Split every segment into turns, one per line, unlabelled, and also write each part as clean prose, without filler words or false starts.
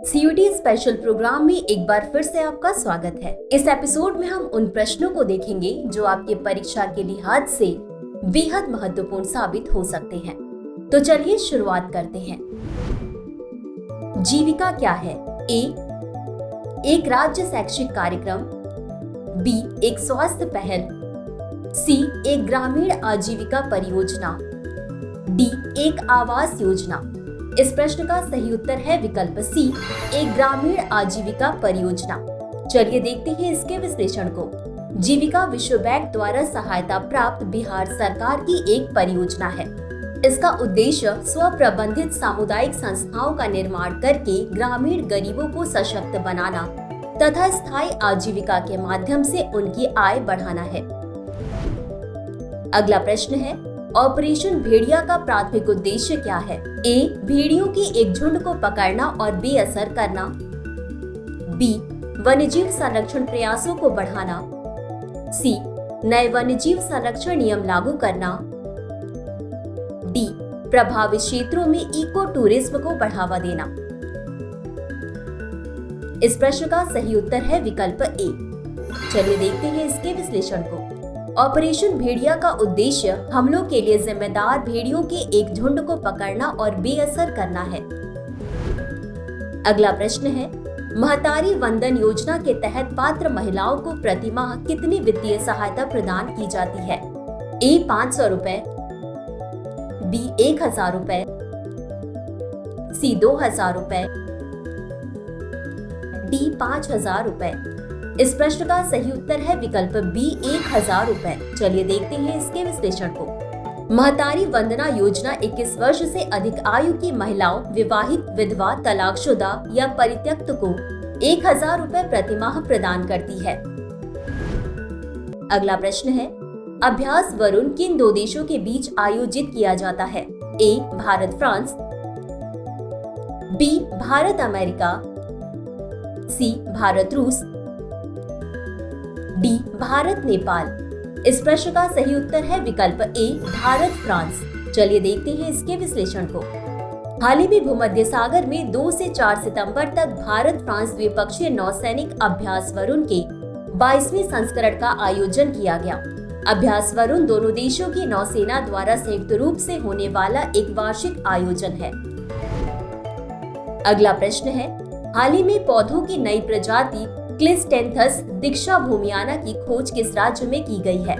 CUT special programme में एक बार फिर से आपका स्वागत है। इस एपिसोड में हम उन प्रश्नों को देखेंगे जो आपके परीक्षा के लिहाज से बेहद महत्वपूर्ण साबित हो सकते हैं। तो चलिए शुरुआत करते हैं। जीविका क्या है? ए, एक राज्य शैक्षिक कार्यक्रम। बी, एक स्वास्थ्य पहल। सी, एक ग्रामीण आजीविका परियोजना। डी, एक आवास योजना। इस प्रश्न का सही उत्तर है विकल्प सी, एक ग्रामीण आजीविका परियोजना। चलिए देखते हैं इसके विश्लेषण को। जीविका विश्व बैंक द्वारा सहायता प्राप्त बिहार सरकार की एक परियोजना है। इसका उद्देश्य स्वप्रबंधित सामुदायिक संस्थाओं का निर्माण करके ग्रामीण गरीबों को सशक्त बनाना तथा स्थायी आजीविका के माध्यम से उनकी आय बढ़ाना है। अगला प्रश्न है, ऑपरेशन भेड़िया का प्राथमिक उद्देश्य क्या है? ए, भेड़ियों की एक झुंड को पकड़ना और बेअसर करना। बी, वन्यजीव संरक्षण प्रयासों को बढ़ाना। सी, नए वन्यजीव संरक्षण नियम लागू करना। डी, प्रभावित क्षेत्रों में इको टूरिज्म को बढ़ावा देना। इस प्रश्न का सही उत्तर है विकल्प ए। चलिए देखते हैं इसके विश्लेषण को। ऑपरेशन भेड़िया का उद्देश्य हमलों के लिए जिम्मेदार भेड़ियों के एक झुंड को पकड़ना और बेअसर करना है। अगला प्रश्न है, महतारी वंदन योजना के तहत पात्र महिलाओं को प्रतिमाह कितनी वित्तीय सहायता प्रदान की जाती है? ए, 500 रुपए। बी, 1000 रुपए। सी, 2000 रुपए। डी, 5000 रुपए। इस प्रश्न का सही उत्तर है विकल्प बी, 1000 रुपए। चलिए देखते हैं इसके विश्लेषण को। महतारी वंदना योजना 21 वर्ष से अधिक आयु की महिलाओं, विवाहित, विधवा, तलाकशुदा या परित्यक्त को 1000 रुपए प्रतिमाह प्रदान करती है। अगला प्रश्न है, अभ्यास वरुण किन दो देशों के बीच आयोजित किया जाता है? A, Bharat France. B, Bharat America. C, Bharat रूस। डी, भारत नेपाल। इस प्रश्न का सही उत्तर है विकल्प ए, भारत फ्रांस। चलिए देखते हैं इसके विश्लेषण को। हाल ही में भूमध्य सागर में 2 से 4 सितंबर तक भारत फ्रांस द्विपक्षीय नौसैनिक अभ्यास वरुण के 22वें संस्करण का आयोजन किया गया। अभ्यास वरुण दोनों देशों की नौसेना द्वारा संयुक्त रूप से होने वाला एक वार्षिक आयोजन है। अगला प्रश्न है, हाल ही में पौधों की नई प्रजाति क्लिस्टेंथस दीक्षा भूमियाना की खोज किस राज्य में की गई है?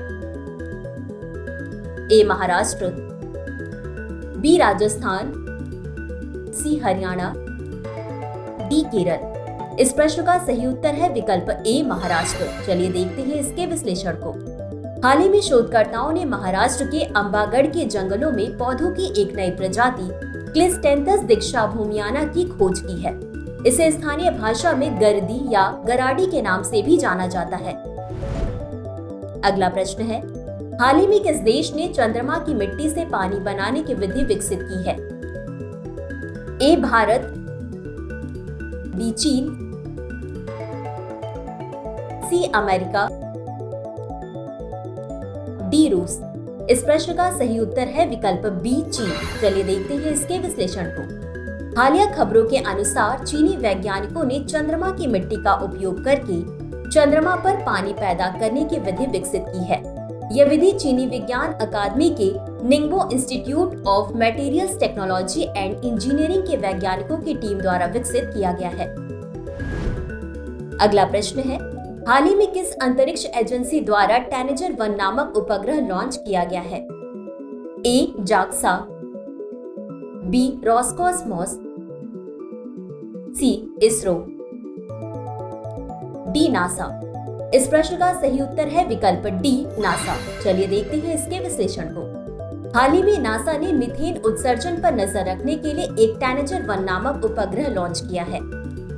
ए, महाराष्ट्र। बी, राजस्थान। सी, हरियाणा। डी, केरल। इस प्रश्न का सही उत्तर है विकल्प ए, महाराष्ट्र। चलिए देखते हैं इसके विश्लेषण को। हाल ही में शोधकर्ताओं ने महाराष्ट्र के अंबागढ़ के जंगलों में पौधों की एक नई प्रजाति क्लिस्टेंथस दीक्षा भूमियाना की खोज की है। इसे स्थानीय भाषा में गर्दी या गराडी के नाम से भी जाना जाता है। अगला प्रश्न है, हाल ही में किस देश ने चंद्रमा की मिट्टी से पानी बनाने की विधि विकसित की है? ए, भारत। बी, चीन। सी, अमेरिका। डी, रूस। इस प्रश्न का सही उत्तर है विकल्प बी, चीन। चलिए देखते हैं इसके विश्लेषण को। हालिया खबरों के अनुसार चीनी वैज्ञानिकों ने चंद्रमा की मिट्टी का उपयोग करके चंद्रमा पर पानी पैदा करने की विधि विकसित की है। यह विधि चीनी विज्ञान अकादमी के निंगबो institute of materials technology and engineering के वैज्ञानिकों की टीम द्वारा विकसित किया गया है। अगला प्रश्न है, हाल ही में किस अंतरिक्ष एजेंसी द्वारा टैनेजर 1 नामक उपग्रह लॉन्च किया गया है? A, JAXA. B, Roscosmos. C, ISRO. D, NASA. इस प्रश्न का सही उत्तर है विकल्प डी, नासा। चलिए देखते हैं इसके विश्लेषण को। हाल ही में नासा ने मीथेन उत्सर्जन पर नजर रखने के लिए एक टैनेजर 1 नामक उपग्रह लॉन्च किया है।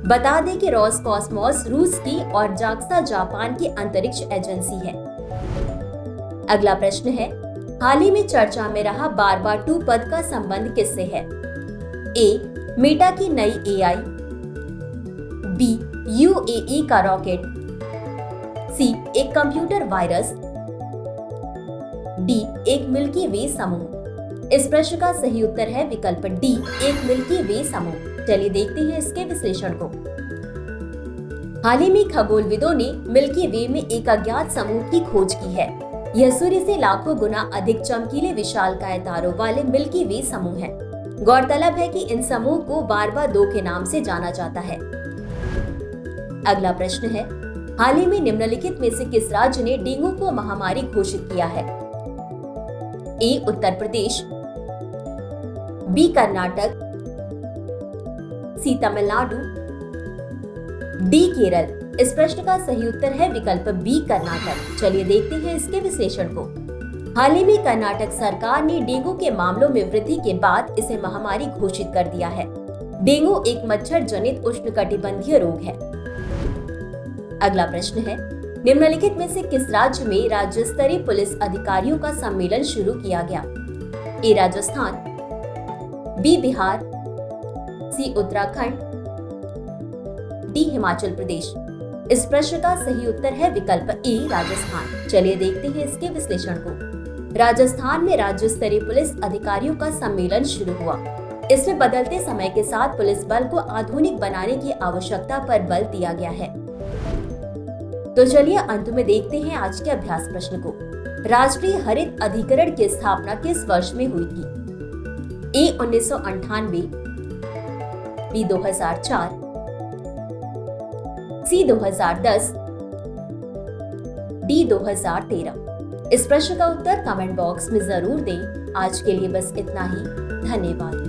बता दें कि रोसकॉसमॉस रूस की और जाक्सा जापान की अंतरिक्ष एजेंसी है। अगला प्रश्न है, हाल ही में चर्चा में रहा बारबा 2 पद का संबंध किससे है? ए, मेटा की नई एआई। बी, यूएई का रॉकेट। सी, एक कंप्यूटर वायरस। डी, एक मिल्की वे समूह। इस प्रश्न का सही उत्तर है विकल्प डी, एक मिल्की वे समूह। चलिए देखते हैं इसके विश्लेषण को। हाल ही में खगोलविदों ने मिल्की वे में एक अज्ञात समूह की खोज की है। यह सूर्य से लाखों गुना अधिक चमकीले विशालकाय तारों वाले मिल्की वे समूह है। गौरतलब है कि इन समूह को बारबा 2 के नाम से जाना जाता है। अगला प्रश्न है, हाल ही में निम्नलिखित में से किस राज्य ने डेंगू को महामारी घोषित किया है? ए उत्तर प्रदेश, बी कर्नाटक, सी तमिलनाडु, डी केरल। इस प्रश्न का सही उत्तर है विकल्प बी कर्नाटक। चलिए देखते हैं इसके विश्लेषण को। हाल ही में कर्नाटक सरकार ने डेंगू के मामलों में वृद्धि के बाद इसे महामारी घोषित कर दिया है। डेंगू एक मच्छर जनित उष्णकटिबंधीय रोग है। अगला प्रश्न है, निम्नलिखित में से किस राज्य में राज्य स्तरीय पुलिस अधिकारियों का सम्मेलन शुरू किया गया? ए राजस्थान, बी बिहार, सी उत्तराखंड, डी हिमाचल प्रदेश। इस प्रश्न का सही उत्तर है विकल्प ए राजस्थान। चलिए देखते हैं इसके विश्लेषण को। राजस्थान में राज्य स्तरीय पुलिस अधिकारियों का सम्मेलन शुरू हुआ। इसमें बदलते समय के साथ पुलिस बल को आधुनिक बनाने की आवश्यकता पर बल दिया गया है। तो चलिए अंत में देखते हैं आज के अभ्यास प्रश्न को। राष्ट्रीय हरित अधिकरण की स्थापना किस वर्ष में हुई थी? ए 1998, बी 2004, सी 2010, डी 2013। इस प्रश्न का उत्तर कमेंट बॉक्स में जरूर दें। आज के लिए बस इतना ही। धन्यवाद।